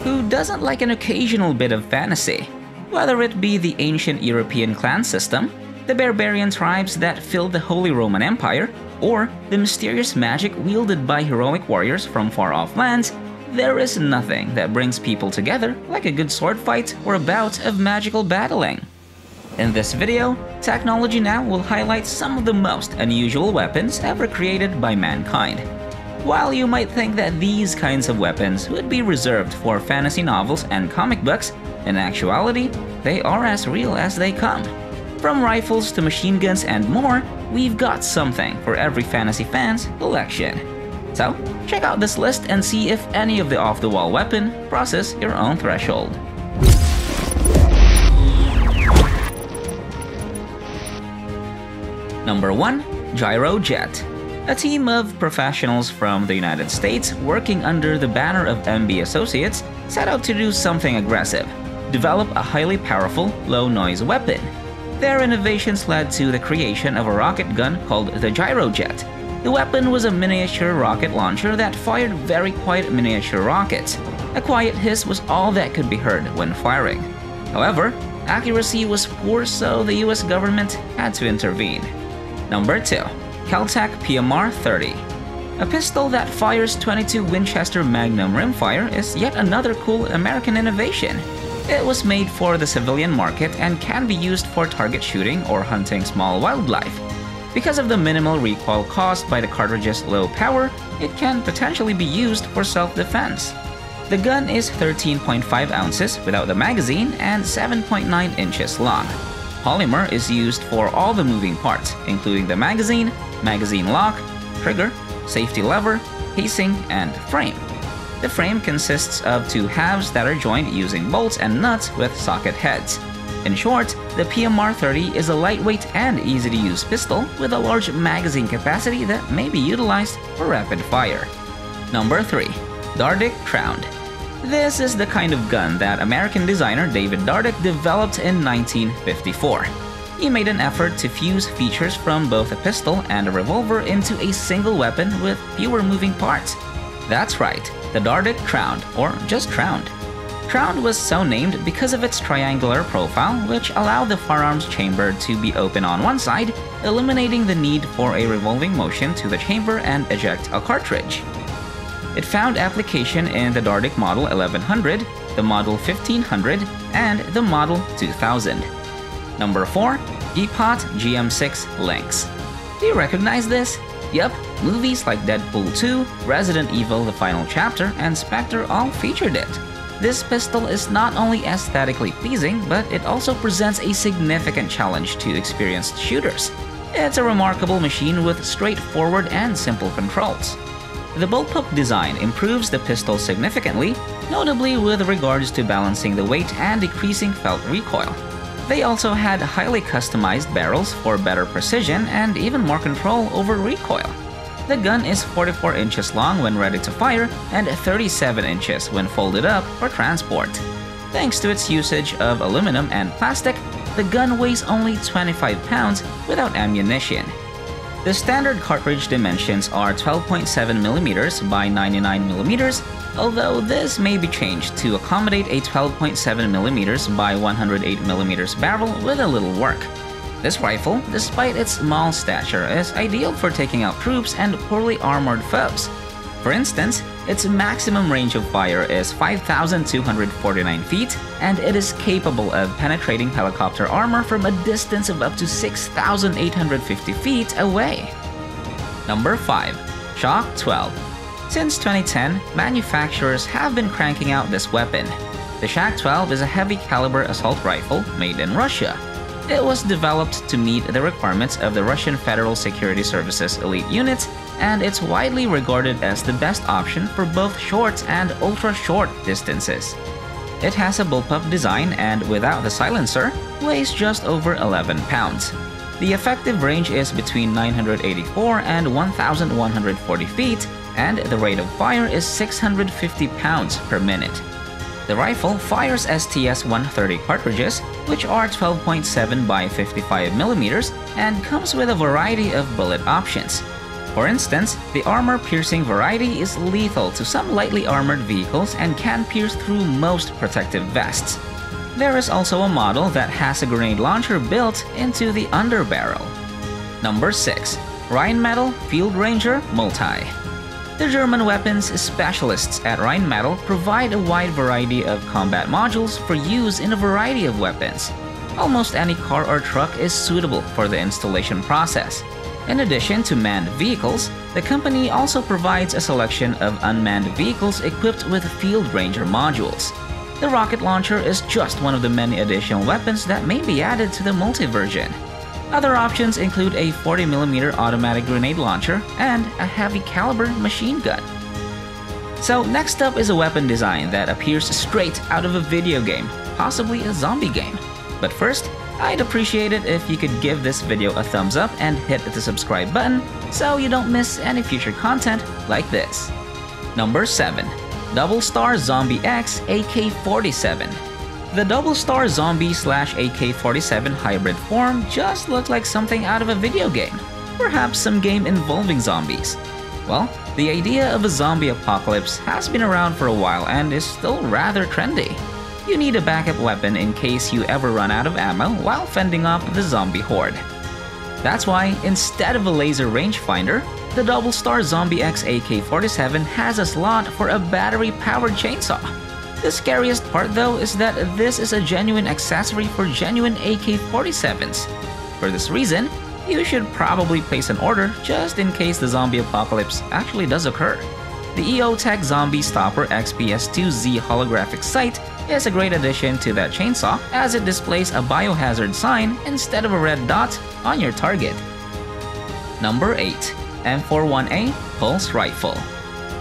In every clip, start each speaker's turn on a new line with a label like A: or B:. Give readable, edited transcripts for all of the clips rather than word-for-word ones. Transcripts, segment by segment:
A: Who doesn't like an occasional bit of fantasy? Whether it be the ancient European clan system, the barbarian tribes that filled the Holy Roman Empire, or the mysterious magic wielded by heroic warriors from far-off lands, there is nothing that brings people together like a good sword fight or a bout of magical battling. In this video, Technology Now will highlight some of the most unusual weapons ever created by mankind. While you might think that these kinds of weapons would be reserved for fantasy novels and comic books, in actuality, they are as real as they come. From rifles to machine guns and more, we've got something for every fantasy fan's collection. So, check out this list and see if any of the off-the-wall weapon crosses your own threshold. Number 1. Gyrojet. A team of professionals from the United States working under the banner of MB Associates set out to do something aggressive: develop a highly powerful, low-noise weapon. Their innovations led to the creation of a rocket gun called the Gyrojet. The weapon was a miniature rocket launcher that fired very quiet miniature rockets. A quiet hiss was all that could be heard when firing. However, accuracy was poor, so the US government had to intervene. Number 2. Kel-Tec PMR-30. A pistol that fires 22 Winchester Magnum rimfire is yet another cool American innovation. It was made for the civilian market and can be used for target shooting or hunting small wildlife. Because of the minimal recoil caused by the cartridge's low power, it can potentially be used for self-defense. The gun is 13.5 ounces without the magazine and 7.9 inches long. Polymer is used for all the moving parts, including the magazine, magazine lock, trigger, safety lever, casing, and frame. The frame consists of two halves that are joined using bolts and nuts with socket heads. In short, the PMR-30 is a lightweight and easy-to-use pistol with a large magazine capacity that may be utilized for rapid fire. Number 3. Dardic Tround. This is the kind of gun that American designer David Dardic developed in 1954. He made an effort to fuse features from both a pistol and a revolver into a single weapon with fewer moving parts. That's right, the Dardic Tround, or just Tround. Tround was so named because of its triangular profile, which allowed the firearm's chamber to be open on one side, eliminating the need for a revolving motion to the chamber and eject a cartridge. It found application in the Dardic Model 1100, the Model 1500, and the Model 2000. Number 4. Deepot GM6 Lynx. Do you recognize this? Yup, movies like Deadpool 2, Resident Evil The Final Chapter, and Spectre all featured it. This pistol is not only aesthetically pleasing, but it also presents a significant challenge to experienced shooters. It's a remarkable machine with straightforward and simple controls. The bullpup design improves the pistol significantly, notably with regards to balancing the weight and decreasing felt recoil. They also had highly customized barrels for better precision and even more control over recoil. The gun is 44 inches long when ready to fire and 37 inches when folded up for transport. Thanks to its usage of aluminum and plastic, the gun weighs only 25 pounds without ammunition. The standard cartridge dimensions are 12.7mm by 99mm, although this may be changed to accommodate a 12.7mm by 108mm barrel with a little work. This rifle, despite its small stature, is ideal for taking out troops and poorly armored foes. For instance, its maximum range of fire is 5,249 feet, and it is capable of penetrating helicopter armor from a distance of up to 6,850 feet away. Number 5. Shock 12. Since 2010, manufacturers have been cranking out this weapon. The Shock 12 is a heavy-caliber assault rifle made in Russia. It was developed to meet the requirements of the Russian Federal Security Services elite units, and it's widely regarded as the best option for both short and ultra-short distances. It has a bullpup design and, without the silencer, weighs just over 11 pounds. The effective range is between 984 and 1,140 feet, and the rate of fire is 650 pounds per minute. The rifle fires STS-130 cartridges, which are 12.7 by 55mm, and comes with a variety of bullet options. For instance, the armor-piercing variety is lethal to some lightly armored vehicles and can pierce through most protective vests. There is also a model that has a grenade launcher built into the underbarrel. Number 6. Rheinmetall Field Ranger Multi. The German weapons specialists at Rheinmetall provide a wide variety of combat modules for use in a variety of weapons. Almost any car or truck is suitable for the installation process. In addition to manned vehicles, the company also provides a selection of unmanned vehicles equipped with Field Ranger modules. The rocket launcher is just one of the many additional weapons that may be added to the multi-version. Other options include a 40mm automatic grenade launcher and a heavy-caliber machine gun. So next up is a weapon design that appears straight out of a video game, possibly a zombie game. But first, I'd appreciate it if you could give this video a thumbs up and hit the subscribe button so you don't miss any future content like this. Number 7. Double Star Zombie X AK-47. The Double Star Zombie/AK-47 hybrid form just looked like something out of a video game, perhaps some game involving zombies. Well, the idea of a zombie apocalypse has been around for a while and is still rather trendy. You need a backup weapon in case you ever run out of ammo while fending off the zombie horde. That's why, instead of a laser rangefinder, the Double Star Zombie X AK-47 has a slot for a battery-powered chainsaw. The scariest part though is that this is a genuine accessory for genuine AK-47s. For this reason, you should probably place an order just in case the zombie apocalypse actually does occur. The EOTech Zombie Stopper XPS-2Z holographic sight is a great addition to that chainsaw as it displays a biohazard sign instead of a red dot on your target. Number 8. M41A Pulse Rifle.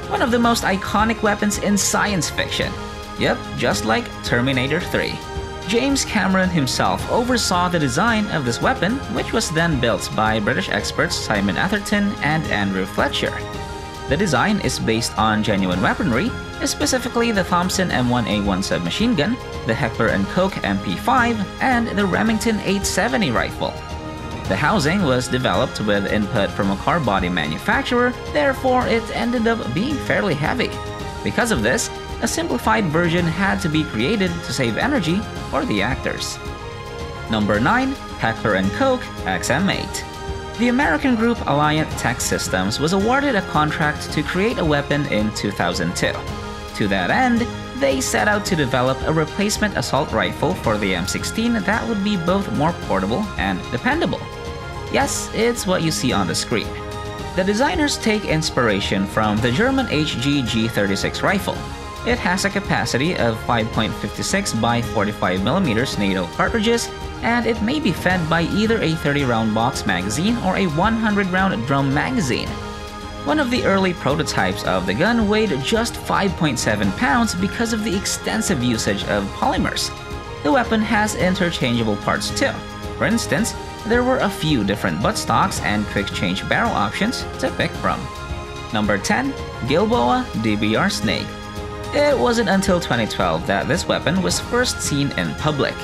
A: One of the most iconic weapons in science fiction. Yep, just like Terminator 3. James Cameron himself oversaw the design of this weapon, which was then built by British experts Simon Atherton and Andrew Fletcher. The design is based on genuine weaponry, specifically the Thompson M1A1 submachine gun, the Heckler & Koch MP5, and the Remington 870 rifle. The housing was developed with input from a car body manufacturer, therefore it ended up being fairly heavy. Because of this, a simplified version had to be created to save energy for the actors. Number 9. Heckler & Koch XM8. The American group Alliant Tech Systems was awarded a contract to create a weapon in 2002. To that end, they set out to develop a replacement assault rifle for the M16 that would be both more portable and dependable. Yes, it's what you see on the screen. The designers take inspiration from the German HG G36 rifle. It has a capacity of 5.56 by 45mm NATO cartridges, and it may be fed by either a 30-round box magazine or a 100-round drum magazine. One of the early prototypes of the gun weighed just 5.7 pounds because of the extensive usage of polymers. The weapon has interchangeable parts too. For instance, there were a few different buttstocks and quick-change barrel options to pick from. Number 10. Gilboa DBR Snake. It wasn't until 2012 that this weapon was first seen in public.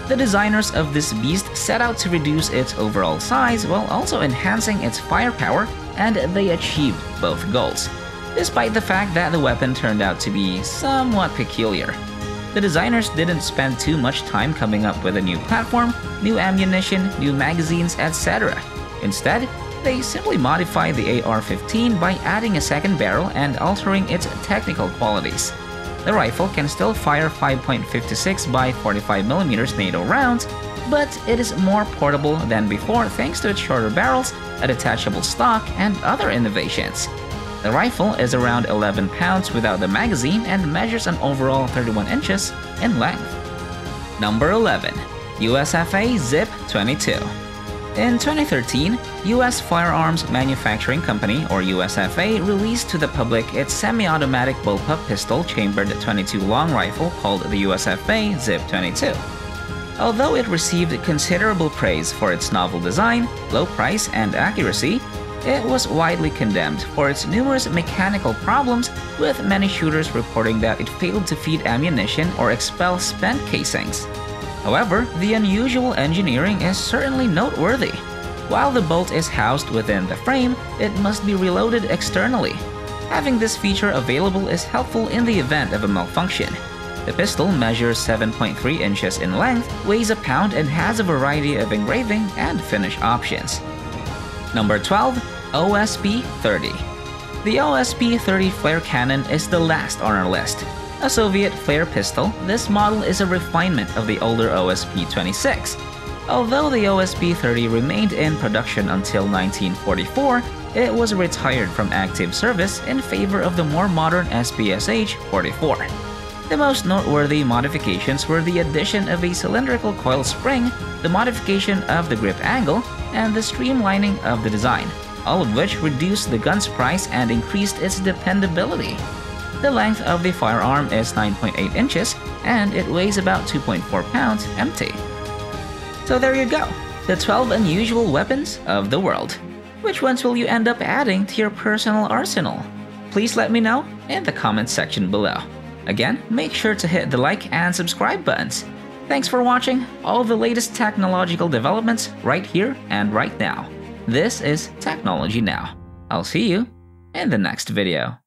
A: The designers of this beast set out to reduce its overall size while also enhancing its firepower, and they achieved both goals, despite the fact that the weapon turned out to be somewhat peculiar. The designers didn't spend too much time coming up with a new platform, new ammunition, new magazines, etc. Instead, they simply modified the AR-15 by adding a second barrel and altering its technical qualities. The rifle can still fire 5.56 by 45mm NATO rounds, but it is more portable than before thanks to its shorter barrels, a detachable stock, and other innovations. The rifle is around 11 pounds without the magazine and measures an overall 31 inches in length. Number 11. USFA ZIP 22. In 2013, US Firearms Manufacturing Company, or USFA, released to the public its semi-automatic bullpup pistol chambered .22 long rifle called the USFA ZIP 22. Although it received considerable praise for its novel design, low price, and accuracy, it was widely condemned for its numerous mechanical problems, with many shooters reporting that it failed to feed ammunition or expel spent casings. However, the unusual engineering is certainly noteworthy. While the bolt is housed within the frame, it must be reloaded externally. Having this feature available is helpful in the event of a malfunction. The pistol measures 7.3 inches in length, weighs a pound, and has a variety of engraving and finish options. Number 12. OSP-30. The OSP-30 flare cannon is the last on our list. A Soviet flare pistol, this model is a refinement of the older OSP-26. Although the OSP-30 remained in production until 1944, it was retired from active service in favor of the more modern SPSH-44. The most noteworthy modifications were the addition of a cylindrical coil spring, the modification of the grip angle, and the streamlining of the design, all of which reduced the gun's price and increased its dependability. The length of the firearm is 9.8 inches, and it weighs about 2.4 pounds empty. So there you go, the 12 unusual weapons of the world. Which ones will you end up adding to your personal arsenal? Please let me know in the comments section below. Again, make sure to hit the like and subscribe buttons. Thanks for watching all the latest technological developments right here and right now. This is Technology Now. I'll see you in the next video.